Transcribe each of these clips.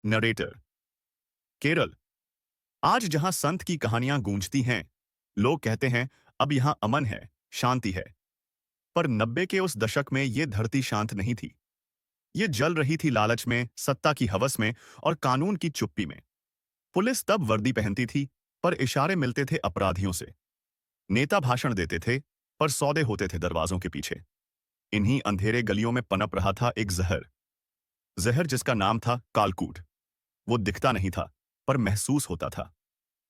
Narrator. Kerala. आज जहां संत की कहानियां गूंजती हैं, लोग कहते हैं अब यहां अमन है, शांति है। पर 90 के उस दशक में ये धरती शांत नहीं थी। ये जल रही थी लालच में, सत्ता की हवस में और कानून की चुप्पी में। पुलिस तब वर्दी पहनती थी, पर इशारे मिलते थे अपराधियों से। नेता भाषण देते थे, पर सौदे होते थे दरवाजों के पीछे। इन्हीं अंधेरे गलियों में पनप रहा था एक जहर। जहर जिसका नाम था कालकूट। वो दिखता नहीं था, पर महसूस होता था।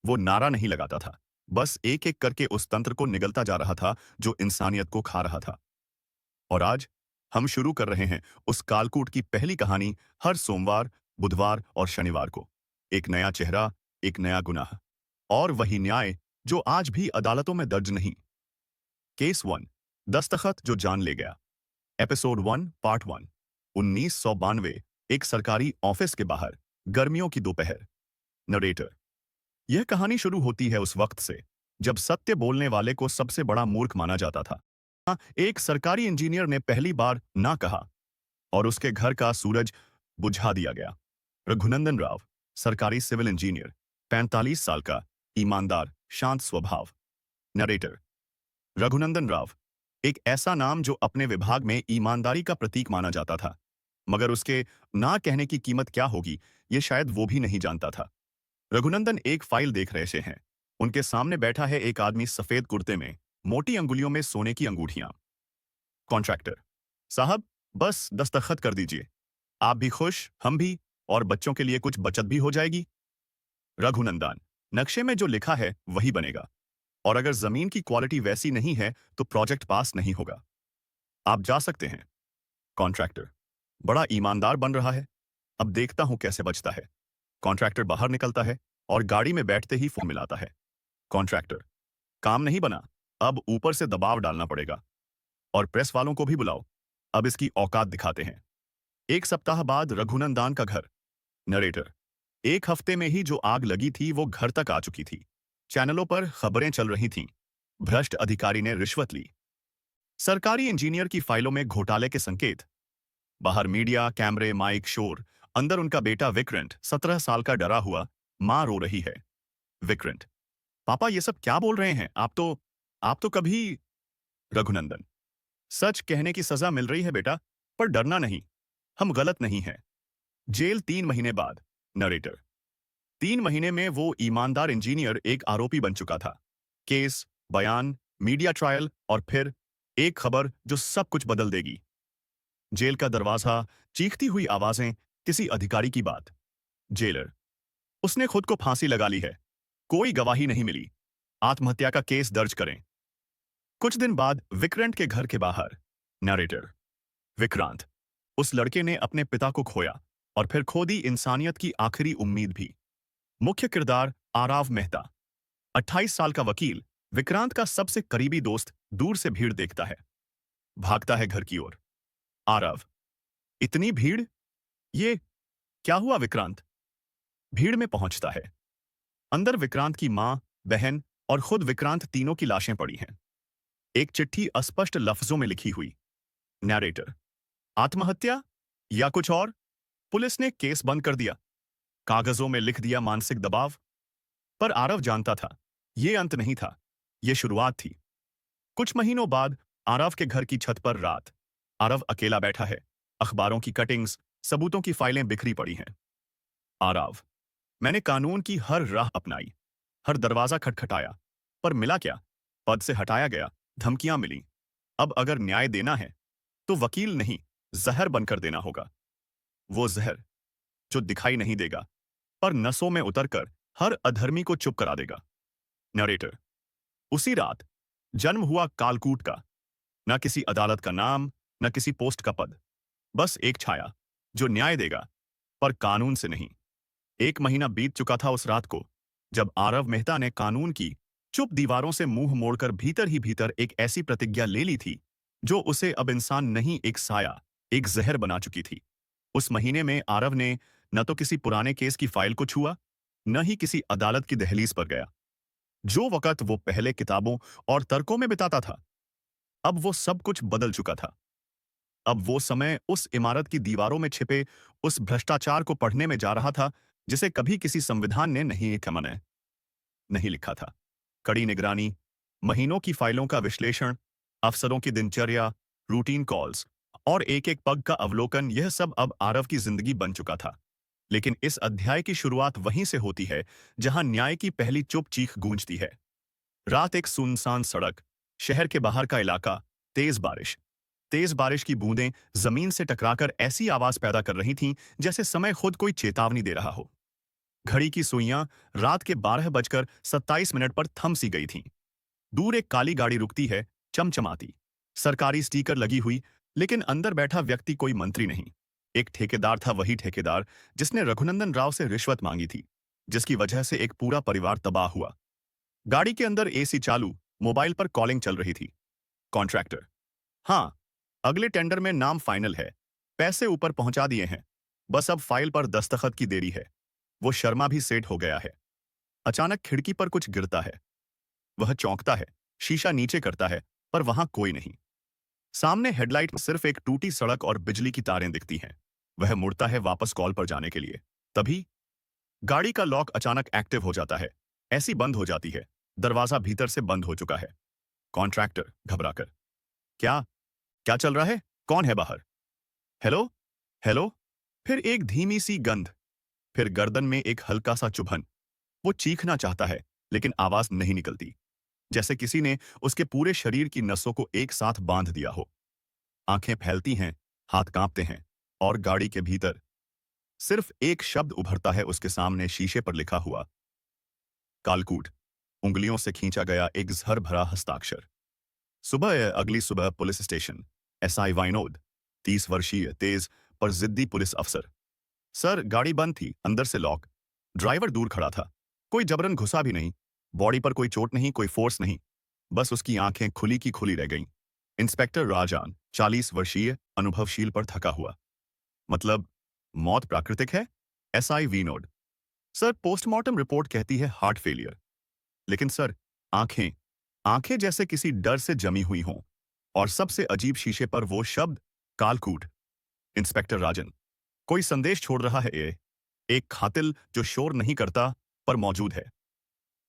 वो नारा नहीं लगाता था, बस एक एक करके उस तंत्र को निगलता जा रहा था जो इंसानियत को खा रहा था। और आज हम शुरू कर रहे हैं उस कालकूट की पहली कहानी, हर सोमवार, बुधवार और शनिवार को। एक नया चेहरा, एक नया गुनाह और वही न्याय जो आज भी अदालतों में दर्ज नहीं। केस 1, दस्तखत जो जान ले गया। Episode 1, part 1। 1992, एक सरकारी ऑफिस के बाहर, गर्मियों की दोपहर। नरेटर। यह कहानी शुरू होती है उस वक्त से जब सत्य बोलने वाले को सबसे बड़ा मूर्ख माना जाता था। एक सरकारी इंजीनियर ने पहली बार ना कहा और उसके घर का सूरज बुझा दिया गया। रघुनंदन राव, सरकारी सिविल इंजीनियर, 45 साल का, ईमानदार, शांत स्वभाव। नरेटर। रघुनंदन राव, एक ऐसा नाम जो अपने विभाग में ईमानदारी का प्रतीक माना जाता था, मगर उसके ना कहने की कीमत क्या होगी, ये शायद वो भी नहीं जानता था। रघुनंदन एक फाइल देख रहे से हैं। उनके सामने बैठा है एक आदमी सफेद कुर्ते में, मोटी अंगुलियों में सोने की अंगूठियां। कॉन्ट्रैक्टर। साहब, बस दस्तखत कर दीजिए। आप भी खुश, हम भी, और बच्चों के लिए कुछ बचत भी हो जाएगी। रघुनंदन। नक्शे में जो लिखा है वही बनेगा, और अगर जमीन की क्वालिटी वैसी नहीं है तो प्रोजेक्ट पास नहीं होगा। आप जा सकते हैं। कॉन्ट्रैक्टर। बड़ा ईमानदार बन रहा है, अब देखता हूं कैसे बचता है। कॉन्ट्रैक्टर बाहर निकलता है और गाड़ी में बैठते ही फोन मिलाता है। कॉन्ट्रैक्टर। काम नहीं बना, अब ऊपर से दबाव डालना पड़ेगा। और प्रेस वालों को भी बुलाओ, अब इसकी औकात दिखाते हैं। एक सप्ताह बाद रघुनंदन का घर। नरेटर। एक हफ्ते में ही जो आग लगी थी वो घर तक आ चुकी थी। चैनलों पर खबरें चल रही थीं। भ्रष्ट अधिकारी ने रिश्वत ली। सरकारी इंजीनियर की फाइलों में घोटाले के संकेत। बाहर मीडिया, कैमरे, माइक, शोर। अंदर उनका बेटा विक्रांत, 17 साल का, डरा हुआ। मां रो रही है। विक्रांत। पापा, ये सब क्या बोल रहे हैं? आप तो कभी। रघुनंदन। सच कहने की सजा मिल रही है बेटा, पर डरना नहीं। हम गलत नहीं हैं। जेल 3 महीने बाद। नरेटर। 3 महीने में वो ईमानदार इंजीनियर एक आरोपी बन चुका था। केस, बयान, मीडिया ट्रायल और फिर एक खबर जो सब कुछ बदल देगी। जेल का दरवाजा, चीखती हुई आवाजें, किसी अधिकारी की बात। जेलर। उसने खुद को फांसी लगा ली है। कोई गवाही नहीं मिली। आत्महत्या का केस दर्ज करें। कुछ दिन बाद विक्रांत के घर के बाहर। नरेटर। विक्रांत। उस लड़के ने अपने पिता को खोया और फिर खो दी इंसानियत की आखिरी उम्मीद भी। मुख्य किरदार आराव मेहता। 28 साल का वकील, विक्रांत का सबसे करीबी दोस्त, दूर से भीड़ देखता है। भागता है घर की ओर। आरव। इतनी भीड़? ये क्या हुआ विक्रांत? भीड़ में पहुंचता है। अंदर विक्रांत की मां, बहन और खुद विक्रांत, तीनों की लाशें पड़ी हैं। एक चिट्ठी अस्पष्ट लफ्जों में लिखी हुई। नैरेटर। आत्महत्या या कुछ और? पुलिस ने केस बंद कर दिया, कागजों में लिख दिया मानसिक दबाव। पर आरव जानता था, यह अंत नहीं था, यह शुरुआत थी। कुछ महीनों बाद आरव के घर की छत पर रात। आरव अकेला बैठा है। अखबारों की कटिंग्स, सबूतों की फाइलें बिखरी पड़ी हैं। आरव। मैंने कानून की हर राह अपनाई, हर दरवाजा खटखटाया, पर मिला क्या? पद से हटाया गया, धमकियां मिली। अब अगर न्याय देना है तो वकील नहीं, जहर बनकर देना होगा। वो जहर जो दिखाई नहीं देगा, पर नसों में उतरकर हर अधर्मी को चुप करा देगा। नरेटर। उसी रात जन्म हुआ कालकूट का। न किसी अदालत का नाम, न किसी पोस्ट का पद, बस एक छाया जो न्याय देगा, पर कानून से नहीं। 1 महीना बीत चुका था उस रात को, जब आरव मेहता ने कानून की चुप दीवारों से मुंह मोड़कर भीतर ही भीतर एक ऐसी प्रतिज्ञा ले ली थी जो उसे अब इंसान नहीं, एक साया, एक जहर बना चुकी थी। उस महीने में आरव ने न तो किसी पुराने केस की फाइल को छुआ, न ही किसी अदालत की दहलीज पर गया। जो वक्त वो पहले किताबों और तर्कों में बिताता था, अब वो सब कुछ बदल चुका था। अब वो समय उस इमारत की दीवारों में छिपे उस भ्रष्टाचार को पढ़ने में जा रहा था जिसे कभी किसी संविधान ने नहीं लिखा था। कड़ी निगरानी, महीनों की फाइलों का विश्लेषण, अफसरों की दिनचर्या, रूटीन कॉल्स और एक-एक पग का अवलोकन, यह सब अब आरव की जिंदगी बन चुका था। लेकिन इस अध्याय की शुरुआत वहीं से होती है जहां न्याय की पहली चुप चीख गूंजती है। रात, एक सुनसान सड़क, शहर के बाहर का इलाका, तेज बारिश। तेज बारिश की बूंदें जमीन से टकराकर ऐसी आवाज पैदा कर रही थीं जैसे समय खुद कोई चेतावनी दे रहा हो। घड़ी की सुइयां रात के 12 बजकर 27 मिनट पर थम सी गई थीं। दूर एक काली गाड़ी रुकती है, चमचमाती, सरकारी स्टिकर लगी हुई, लेकिन अंदर बैठा व्यक्ति कोई मंत्री नहीं। एक ठेकेदार था, वही ठेकेदार जिसने रघुनंदन राव से रिश्वत मांगी थी, जिसकी वजह से एक पूरा परिवार तबाह हुआ। गाड़ी के अंदर एसी चालू, मोबाइल पर कॉलिंग चल रही थी। कॉन्ट्रैक्टर: हाँ, अगले टेंडर में नाम फाइनल है, पैसे ऊपर पहुंचा दिए हैं, बस अब फाइल पर दस्तखत की देरी है। वो शर्मा भी सेट हो गया है। अचानक खिड़की पर कुछ गिरता है। वह चौंकता है, शीशा नीचे करता है, पर वहां कोई नहीं। सामने हेडलाइट में सिर्फ एक टूटी सड़क और बिजली की तारें दिखती हैं। वह मुड़ता है वापस कॉल पर जाने के लिए। तभी गाड़ी का लॉक अचानक एक्टिव हो जाता है। ऐसी बंद हो जाती है, दरवाजा भीतर से बंद हो चुका है। कॉन्ट्रैक्टर घबराकर: क्या क्या चल रहा है? कौन है बाहर? हेलो? हेलो? फिर एक धीमी सी गंध, फिर गर्दन में एक हल्का सा चुभन। वो चीखना चाहता है, लेकिन आवाज नहीं निकलती, जैसे किसी ने उसके पूरे शरीर की नसों को एक साथ बांध दिया हो। आंखें फैलती हैं, हाथ कांपते हैं, और गाड़ी के भीतर सिर्फ एक शब्द उभरता है उसके सामने, शीशे पर लिखा हुआ: कालकूट। उंगलियों से खींचा गया एक जहर भरा हस्ताक्षर। सुबह, अगली सुबह, पुलिस स्टेशन। एसआई वाइनोद, 30 वर्षीय, तेज पर जिद्दी पुलिस अफसर। सर, गाड़ी बंद थी, अंदर से लॉक। ड्राइवर दूर खड़ा था, कोई जबरन घुसा भी नहीं। बॉडी पर कोई चोट नहीं, कोई फोर्स नहीं, बस उसकी आंखें खुली की खुली रह गईं। इंस्पेक्टर राजान, 40 वर्षीय, अनुभवशील पर थका हुआ। मतलब, मौत प्राकृतिक है? SI Vinod: sir, postmortem report कहती है हार्ट फेलियर। लेकिन सर, आंखें आंखें जैसे किसी डर से जमी हुई हों। और सबसे अजीब, शीशे पर वो शब्द: कालकूट। इंस्पेक्टर राजन: कोई संदेश छोड़ रहा है ये, एक खातिल जो शोर नहीं करता पर मौजूद है।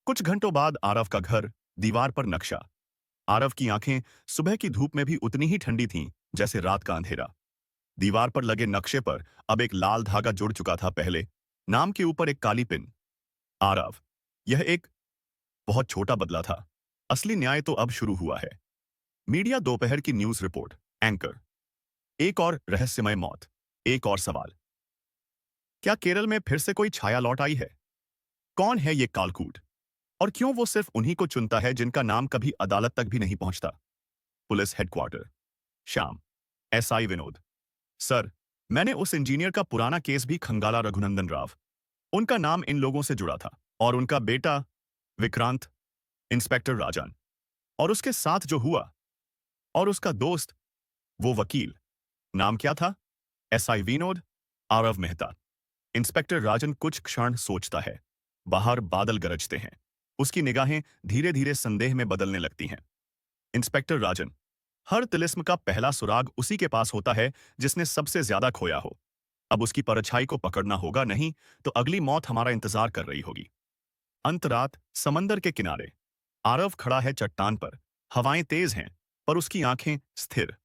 कुछ घंटों बाद आरव का घर, दीवार पर नक्शा। आरव की आंखें सुबह की धूप में भी उतनी ही ठंडी थीं जैसे रात का अंधेरा। दीवार पर लगे नक्शे पर अब एक लाल धागा जुड़ चुका था, पहले नाम के ऊपर एक काली पिन। आरव। यह एक बहुत छोटा बदला था। असली न्याय तो अब शुरू हुआ है। मीडिया दोपहर की न्यूज रिपोर्ट। एंकर: एक और रहस्यमय मौत। एक और सवाल: क्या केरल में फिर से कोई छाया लौट आई है? कौन है ये कालकूट? और क्यों वो सिर्फ उन्हीं को चुनता है जिनका नाम कभी अदालत तक भी नहीं पहुंचता? Police headquarter. शाम। एसआई विनोद: सर, मैंने उस इंजीनियर का पुराना केस भी खंगाला, रघुनंदन राव। उनका नाम इन लोगों से जुड़ा था। और उनका बेटा विक्रांत। इंस्पेक्टर राजन: और उसके साथ जो हुआ? और उसका दोस्त, वो वकील, नाम क्या था? एसआई विनोद: आरव मेहता। इंस्पेक्टर राजन कुछ क्षण सोचता है। बाहर बादल गरजते हैं। उसकी निगाहें धीरे धीरे संदेह में बदलने लगती हैं। इंस्पेक्टर राजन: हर तिलिस्म का पहला सुराग उसी के पास होता है जिसने सबसे ज्यादा खोया हो। अब उसकी परछाई को पकड़ना होगा, नहीं तो अगली मौत हमारा इंतजार कर रही होगी। अंतरात, समंदर के किनारे। आरव खड़ा है चट्टान पर। हवाएं तेज हैं, पर उसकी आंखें स्थिर।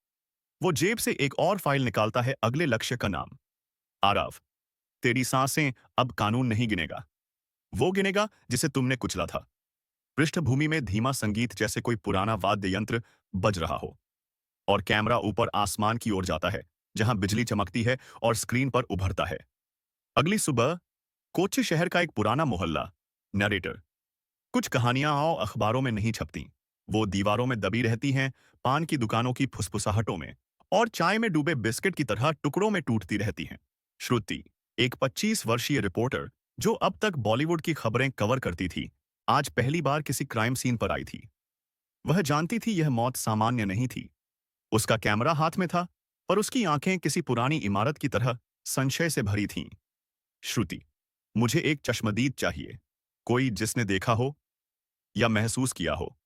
वो जेब से एक और फाइल निकालता है, अगले लक्ष्य का नाम। आरव, तेरी सांसें अब कानून नहीं गिनेगा, वो गिनेगा जिसे तुमने कुचला था। पृष्ठभूमि में धीमा संगीत, जैसे कोई पुराना वाद्य यंत्र बज रहा हो। और कैमरा ऊपर आसमान की ओर जाता है, जहां बिजली चमकती है और स्क्रीन पर उभरता है। अगली सुबह, कोच्चि शहर का एक पुराना मोहल्ला। नरेटर: कुछ कहानियां आओ अखबारों में नहीं छपती, वो दीवारों में दबी रहती हैं, पान की दुकानों की फुसफुसाहटों में, और चाय में डूबे बिस्किट की तरह टुकड़ों में टूटती रहती हैं। श्रुति, एक 25 वर्षीय रिपोर्टर जो अब तक बॉलीवुड की खबरें कवर करती थी, आज पहली बार किसी क्राइम सीन पर आई थी। वह जानती थी यह मौत सामान्य नहीं थी। उसका कैमरा हाथ में था, पर उसकी आंखें किसी पुरानी इमारत की तरह संशय से भरी थीं। श्रुति: मुझे एक चश्मदीद चाहिए, कोई जिसने देखा हो या महसूस किया हो।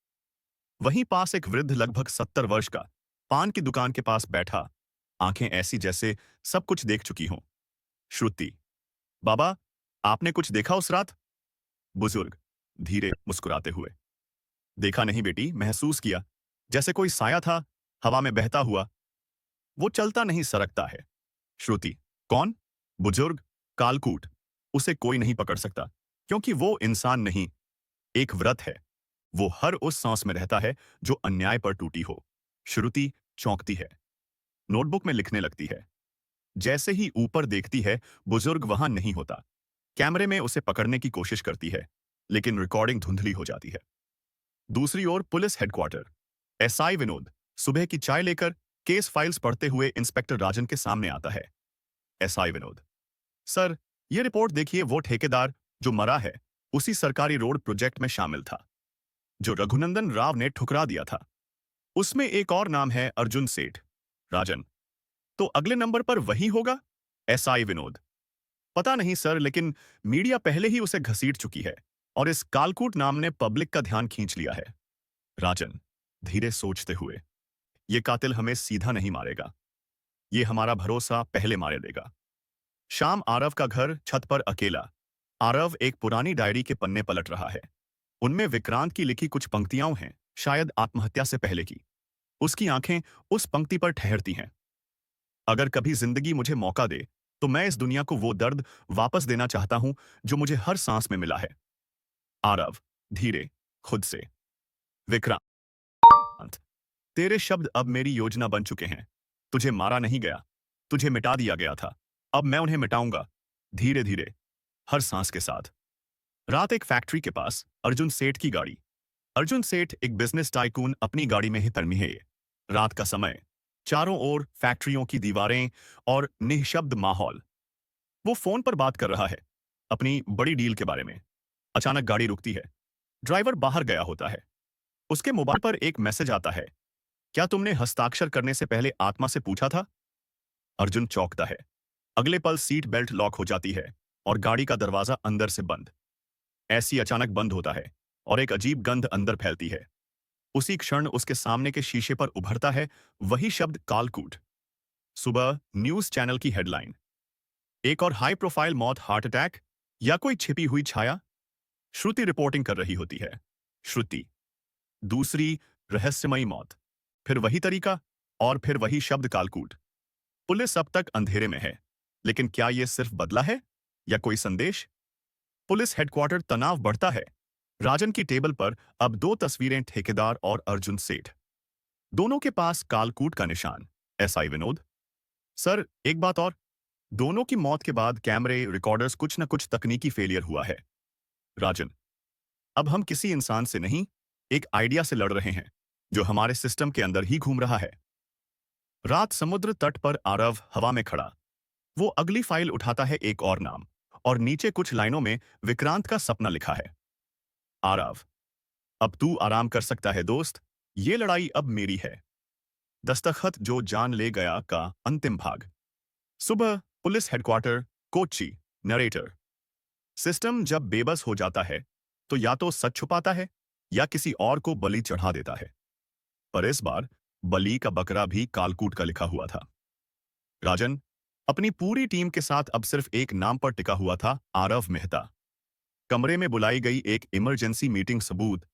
वहीं पास एक वृद्ध, लगभग 70 वर्ष का, पान की दुकान के पास बैठा, आंखें ऐसी जैसे सब कुछ देख चुकी हों। श्रुति, बाबा, आपने कुछ देखा उस रात? बुजुर्ग, धीरे मुस्कुराते हुए, देखा नहीं बेटी, महसूस किया। जैसे कोई साया था, हवा में बहता हुआ। वो चलता नहीं, सरकता है। श्रुति, कौन? बुजुर्ग, कालकूट। उसे कोई नहीं पकड़ सकता, क्योंकि वो इंसान नहीं, एक व्रत है। वो हर उस सांस में रहता है जो अन्याय पर टूटी हो। श्रुति चौंकती है, नोटबुक में लिखने लगती है। जैसे ही ऊपर देखती है, बुजुर्ग वहां नहीं होता। कैमरे में उसे पकड़ने की कोशिश करती है, लेकिन रिकॉर्डिंग धुंधली हो जाती है। दूसरी ओर पुलिस हेडक्वार्टर। एसआई विनोद सुबह की चाय लेकर केस फाइल्स पढ़ते हुए इंस्पेक्टर राजन के सामने आता है। एसआई विनोद, सर, ये रिपोर्ट देखिए। वो ठेकेदार जो मरा है, उसी सरकारी रोड प्रोजेक्ट में शामिल था, जो रघुनंदन राव ने ठुकरा दिया था। उसमें एक और नाम है, अर्जुन सेठ। राजन, तो अगले नंबर पर वही होगा? एसआई विनोद, पता नहीं सर, लेकिन मीडिया पहले ही उसे घसीट चुकी है और इस कालकूट नाम ने पब्लिक का ध्यान खींच लिया है। राजन, धीरे सोचते हुए, ये कातिल हमें सीधा नहीं मारेगा, ये हमारा भरोसा पहले मारे देगा। शाम आरव का घर, छत पर अकेला। आरव एक पुरानी डायरी के पन्ने पलट रहा है। उनमें विक्रांत की लिखी कुछ पंक्तियां हैं, शायद आत्महत्या से पहले की। उसकी आंखें उस पंक्ति पर ठहरती हैं। अगर कभी जिंदगी मुझे मौका दे, तो मैं इस दुनिया को वो दर्द वापस देना चाहता हूं जो मुझे हर सांस में मिला है। आरव, धीरे, खुद से। विक्रांत, तेरे शब्द अब मेरी योजना बन चुके हैं। तुझे मारा नहीं गया, तुझे मिटा दिया गया था। अब मैं उन्हें मिटाऊंगा, धीरे धीरे, हर सांस के साथ। रात एक फैक्ट्री के पास, अर्जुन सेठ की गाड़ी। अर्जुन सेठ एक बिजनेस टाइकून, अपनी गाड़ी में ही तन्मी है। रात का समय, चारों ओर फैक्ट्रियों की दीवारें और निःशब्द माहौल। वो फोन पर बात कर रहा है, अपनी बड़ी डील के बारे में। अचानक गाड़ी रुकती है। ड्राइवर बाहर गया होता है। उसके मोबाइल पर एक मैसेज आता है, क्या तुमने हस्ताक्षर करने से पहले आत्मा से पूछा था? अर्जुन चौंकता है। अगले पल सीट बेल्ट लॉक हो जाती है और गाड़ी का दरवाजा अंदर से बंद। ऐसी अचानक बंद होता है और एक अजीब गंध अंदर फैलती है। उसी क्षण उसके सामने के शीशे पर उभरता है वही शब्द, कालकूट। सुबह न्यूज चैनल की हेडलाइन, एक और हाई प्रोफाइल मौत, हार्ट अटैक या कोई छिपी हुई छाया। श्रुति रिपोर्टिंग कर रही होती है। श्रुति, दूसरी रहस्यमयी मौत। फिर वही तरीका और फिर वही शब्द, कालकूट। पुलिस अब तक अंधेरे में है, लेकिन क्या यह सिर्फ बदला है या कोई संदेश? पुलिस हेडक्वार्टर, तनाव बढ़ता है। राजन की टेबल पर अब दो तस्वीरें, ठेकेदार और अर्जुन सेठ। दोनों के पास कालकूट का निशान। एसआई विनोद, सर, एक बात और। दोनों की मौत के बाद कैमरे, रिकॉर्डर्स, कुछ न कुछ तकनीकी फेलियर हुआ है। राजन, अब हम किसी इंसान से नहीं, एक आइडिया से लड़ रहे हैं, जो हमारे सिस्टम के अंदर ही घूम रहा है। रात, समुद्र तट पर आरव हवा में खड़ा। वो अगली फाइल उठाता है, एक और नाम, और नीचे कुछ लाइनों में विक्रांत का सपना लिखा है। आरव, अब तू आराम कर सकता है दोस्त, ये लड़ाई अब मेरी है। दस्तखत, जो जान ले गया का अंतिम भाग। सुबह, police headquarter, Kochi. Narrator, system जब बेबस हो जाता है, तो या तो सच छुपाता है या किसी और को बलि चढ़ा देता है। पर इस बार बलि का बकरा भी कालकूट का लिखा हुआ था। राजन अपनी पूरी टीम के साथ अब सिर्फ एक नाम पर टिका हुआ था, आरव मेहता। कमरे में बुलाई गई एक इमरजेंसी मीटिंग, सबूत,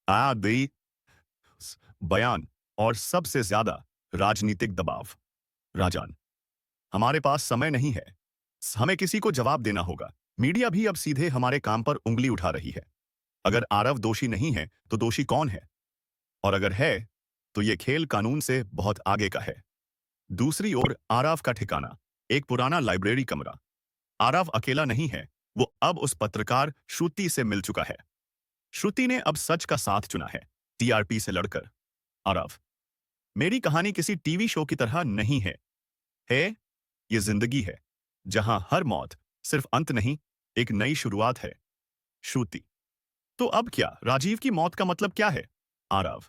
आदि, बयान और सबसे ज्यादा राजनीतिक दबाव। राजन, हमारे पास समय नहीं है, हमें किसी को जवाब देना होगा। मीडिया भी अब सीधे हमारे काम पर उंगली उठा रही है। अगर आरव दोषी नहीं है, तो दोषी कौन है? और अगर है, तो ये खेल कानून से बहुत आगे का है। दूसरी ओर, आरव का ठिकाना, एक पुराना लाइब्रेरी कमरा। आरव अकेला नहीं है, वो अब उस पत्रकार श्रुति से मिल चुका है। श्रुति ने अब सच का साथ चुना है, टीआरपी से लड़कर। आरव, मेरी कहानी किसी टीवी शो की तरह नहीं है, ये जिंदगी है, जहां हर मौत सिर्फ अंत नहीं, एक नई शुरुआत है। श्रुति, तो अब क्या? राजीव की मौत का मतलब क्या है? आरव,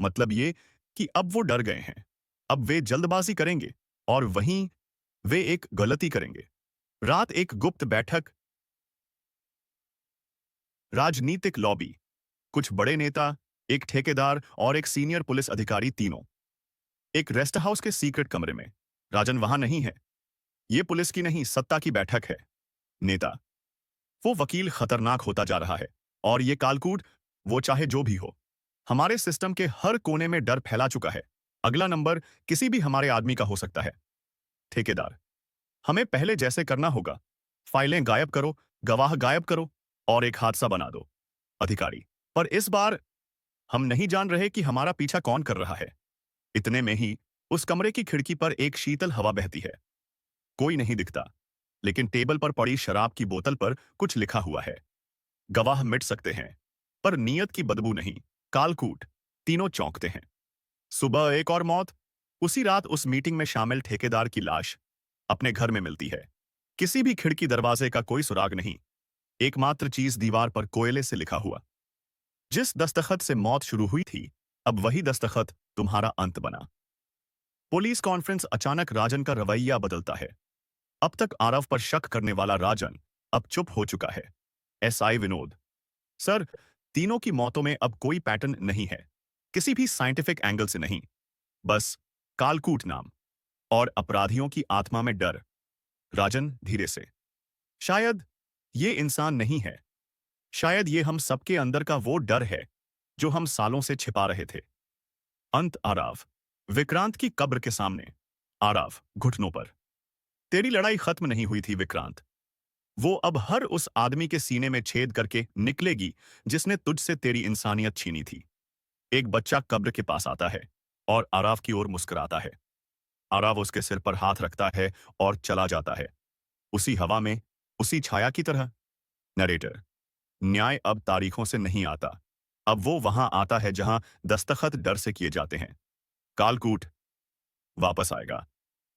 मतलब ये कि अब वो डर गए हैं। अब वे जल्दबाजी करेंगे और वहीं वे एक गलती करेंगे। रात, एक गुप्त बैठक, राजनीतिक लॉबी। कुछ बड़े नेता, एक ठेकेदार और एक सीनियर पुलिस अधिकारी, तीनों एक रेस्ट हाउस के सीक्रेट कमरे में। राजन वहां नहीं है। ये पुलिस की नहीं, सत्ता की बैठक है। नेता, वो वकील खतरनाक होता जा रहा है। और ये कालकूट, वो चाहे जो भी हो, हमारे सिस्टम के हर कोने में डर फैला चुका है। अगला नंबर किसी भी हमारे आदमी का हो सकता है। ठेकेदार, हमें पहले जैसे करना होगा। फाइलें गायब करो, गवाह गायब करो और एक हादसा बना दो। अधिकारी, पर इस बार हम नहीं जान रहे कि हमारा पीछा कौन कर रहा है। इतने में ही उस कमरे की खिड़की पर एक शीतल हवा बहती है। कोई नहीं दिखता, लेकिन टेबल पर पड़ी शराब की बोतल पर कुछ लिखा हुआ है। गवाह मिट सकते हैं, पर नियत की बदबू नहीं। कालकूट, तीनों चौंकते हैं। सुबह एक और मौत। उसी रात उस मीटिंग में शामिल ठेकेदार की लाश अपने घर में मिलती है। किसी भी खिड़की दरवाजे का कोई सुराग नहीं। एकमात्र चीज दीवार पर कोयले से लिखा हुआ। जिस दस्तखत से मौत शुरू हुई थी, अब वही दस्तखत तुम्हारा अंत बना। Police conference. अचानक राजन का रवैया बदलता है। अब तक आरव पर शक करने वाला राजन अब चुप हो चुका है। एसआई विनोद, सर, तीनों की मौतों में अब कोई पैटर्न नहीं है। किसी भी साइंटिफिक एंगल से नहीं। बस कालकूट नाम और अपराधियों की आत्मा में डर। राजन धीरे से, शायद ये इंसान नहीं है। शायद ये हम सबके अंदर का वो डर है जो हम सालों से छिपा रहे थे। अंत। आराव, विक्रांत की कब्र के सामने। आराव घुटनों पर, तेरी लड़ाई खत्म नहीं हुई थी विक्रांत। वो अब हर उस आदमी के सीने में छेद करके निकलेगी जिसने तुझसे तेरी इंसानियत छीनी थी। एक बच्चा कब्र के पास आता है और आराव की ओर मुस्कुराता है। आराव उसके सिर पर हाथ रखता है और चला जाता है, उसी हवा में, उसी छाया की तरह। नरेटर, न्याय अब तारीखों से नहीं आता। अब वो वहां आता है जहां दस्तखत डर से किए जाते हैं। कालकूट वापस आएगा,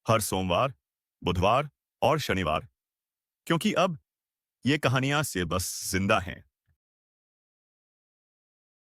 हर सोमवार, बुधवार और शनिवार, क्योंकि अब ये कहानियां से बस जिंदा हैं।